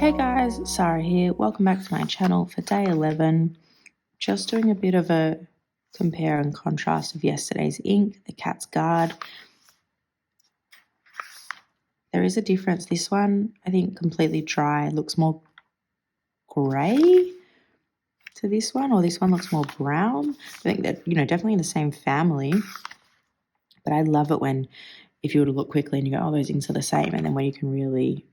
Hey guys, Sarah here. Welcome back to my channel for day 11. Just doing a bit of a compare and contrast of yesterday's ink, the Cat's Guard. There is a difference. This one, I think, completely dry, looks more grey to this one, or this one looks more brown. I think that, definitely in the same family. But I love it when, if you were to look quickly and you go, oh, those inks are the same, and then when you can really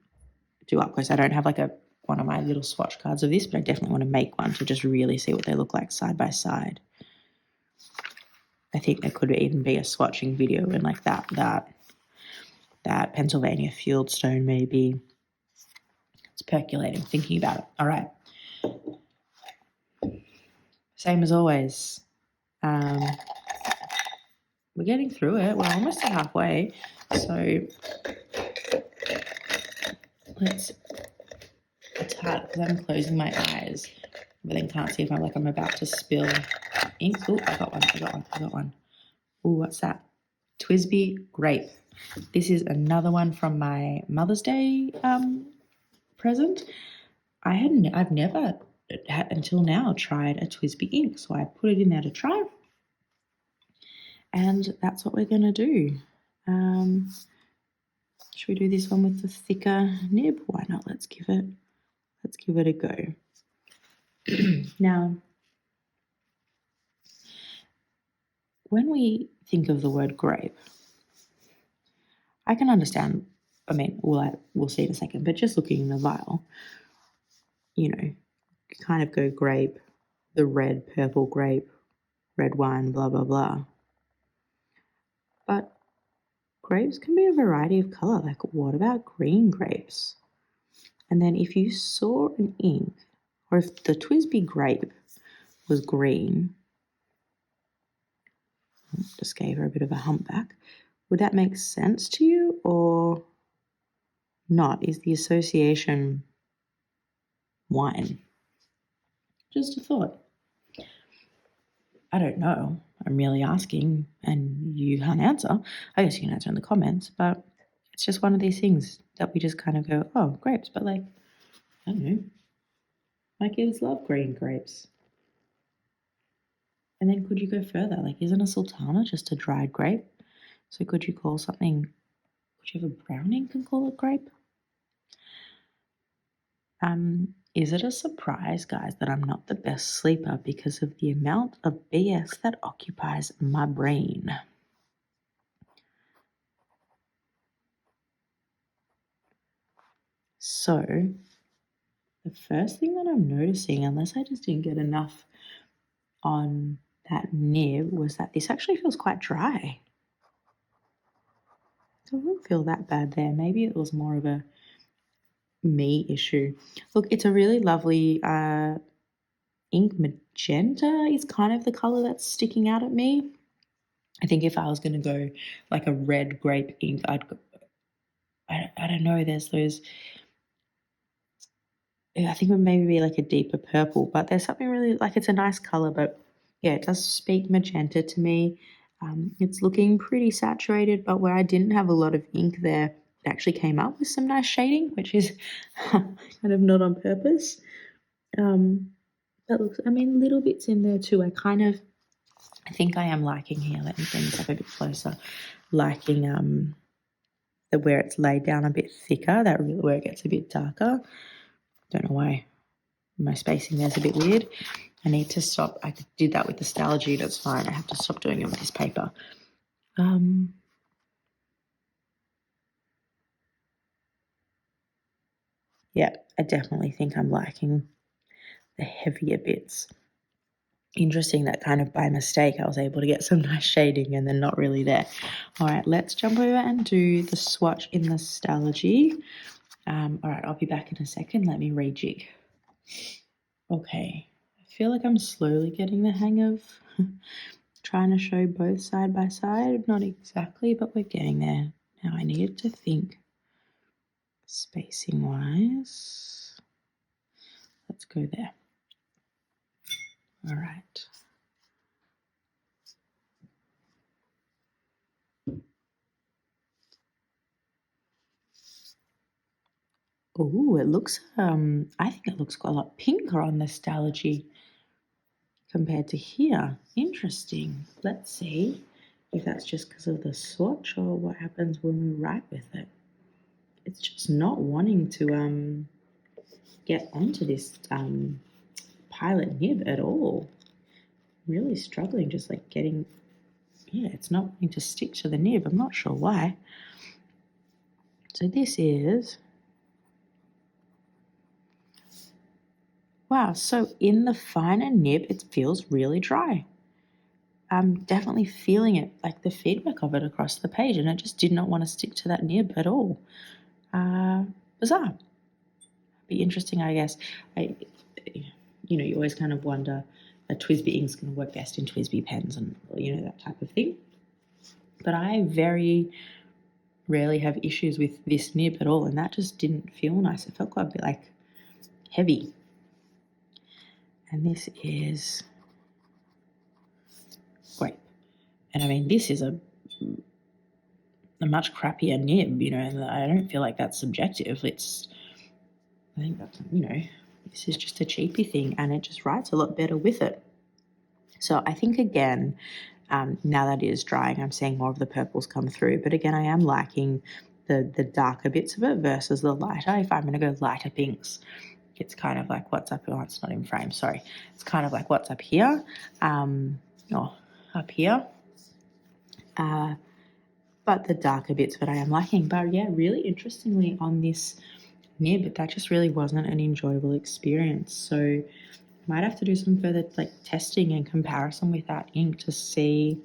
do up close. I don't have like one of my little swatch cards of this, but I definitely want to make one to just really see what they look like side by side. I think there could even be a swatching video in like that Pennsylvania Fieldstone maybe. It's percolating, thinking about it. All right. Same as always. We're getting through it. We're almost halfway. So it's hard because I'm closing my eyes, but then can't see if I'm about to spill ink. Oh, I got one. Oh, what's that? TSbi Grape. This is another one from my Mother's Day present. I've never until now tried a TSbi ink, so I put it in there to try, and that's what we're gonna do. Should we do this one with the thicker nib? Why not? Let's give it a go. Now, when we think of the word grape, I can understand. I mean, we'll see in a second, but just looking in the vial, kind of go grape, the red, purple grape, red wine, blah, blah, blah. But grapes can be a variety of colour. Like, what about green grapes? And then if you saw an ink, or if the TSbi Grape was green, just gave her a bit of a humpback, would that make sense to you or not? Is the association wine? Just a thought. I don't know. I'm really asking and you can't answer. I guess you can answer in the comments, but it's just one of these things that we just kind of go, oh, grapes. But like, I don't know. My kids love green grapes. And then could you go further? Like, isn't a sultana just a dried grape? So could you have a brown ink and call it grape? Is it a surprise, guys, that I'm not the best sleeper because of the amount of BS that occupies my brain? So the first thing that I'm noticing, unless I just didn't get enough on that nib, was that this actually feels quite dry. It doesn't feel that bad there. Maybe it was more of a me issue. Look, it's a really lovely ink. Magenta is kind of the color that's sticking out at me. I think if I was going to go like a red grape ink, I don't know, there's those, I think it would maybe be like a deeper purple, but there's something really, like, it's a nice color, but yeah, it does speak magenta to me. It's looking pretty saturated, but where I didn't have a lot of ink there, it actually came up with some nice shading, which is kind of not on purpose. But looks, I mean, little bits in there too. I think I am liking here. Let me bring this up a bit closer. Liking the where it's laid down a bit thicker, that really where it gets a bit darker. Don't know why my spacing there's a bit weird. I need to stop. I did that with the Stalogy, that's fine. I have to stop doing it with this paper. Yeah, I definitely think I'm liking the heavier bits. Interesting that kind of by mistake I was able to get some nice shading and then not really there. All right, let's jump over and do the swatch in the Stalogy. All right, I'll be back in a second. Let me rejig. Okay, I feel like I'm slowly getting the hang of trying to show both side by side. Not exactly, but we're getting there. Now I needed to think spacing wise. Let's go there. All right. Oh, it looks, I think it looks quite a lot pinker on the Stalogy compared to here. Interesting. Let's see if that's just because of the swatch or what happens when we write with it. It's just not wanting to get onto this pilot nib at all. Really struggling, just like getting, yeah, it's not wanting to stick to the nib. I'm not sure why. So this is, wow, so in the finer nib, it feels really dry. I'm definitely feeling it, like the feedback of it across the page, and it just did not want to stick to that nib at all. Bizarre. Be interesting, I guess. You always kind of wonder, a TSB ink's going to work best in TSB pens and, that type of thing. But I very rarely have issues with this nib at all, and that just didn't feel nice. It felt quite a bit like heavy. And this is Grape. And I mean, this is a much crappier nib, and I don't feel like that's subjective. I think that's, this is just a cheapy thing, and it just writes a lot better with it. So I think, again, now that it is drying, I'm seeing more of the purples come through. But again, I am liking the darker bits of it versus the lighter. If I'm going to go lighter pinks, it's kind of like what's up. Oh, it's not in frame, sorry. It's kind of like what's up here, or up here. But the darker bits of it I am liking. But yeah, really interestingly on this nib, that just really wasn't an enjoyable experience. So might have to do some further testing and comparison with that ink to see,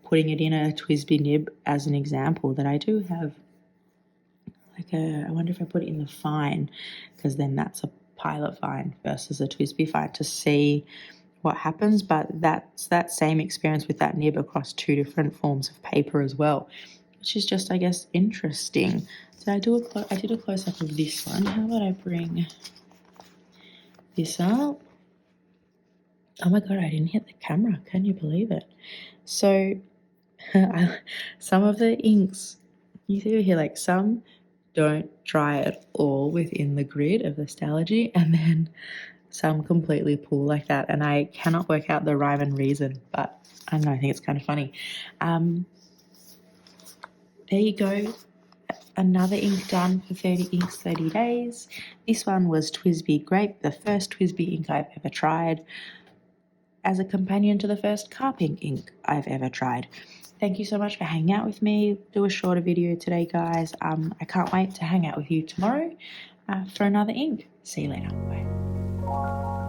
putting it in a TSB nib as an example, that I do have I wonder if I put it in the fine, because then that's a pilot fine versus a TSB fine, to see what happens. But that's that same experience with that nib across two different forms of paper as well, which is just, I guess, interesting. So I did a close-up of this one. How about I bring this up? Oh my god, I didn't hit the camera. Can you believe it? So some of the inks, you see here, some don't dry at all within the grid of the Stalogy, and then some completely pull like that, and I cannot work out the rhyme and reason, but I don't know, I think it's kind of funny. There you go. Another ink done for 30 inks, 30 days. This one was TSB Grape, the first TSB ink I've ever tried, as a companion to the first Carp ink I've ever tried. Thank you so much for hanging out with me. Do a shorter video today, guys. I can't wait to hang out with you tomorrow for another ink. See you later. Bye.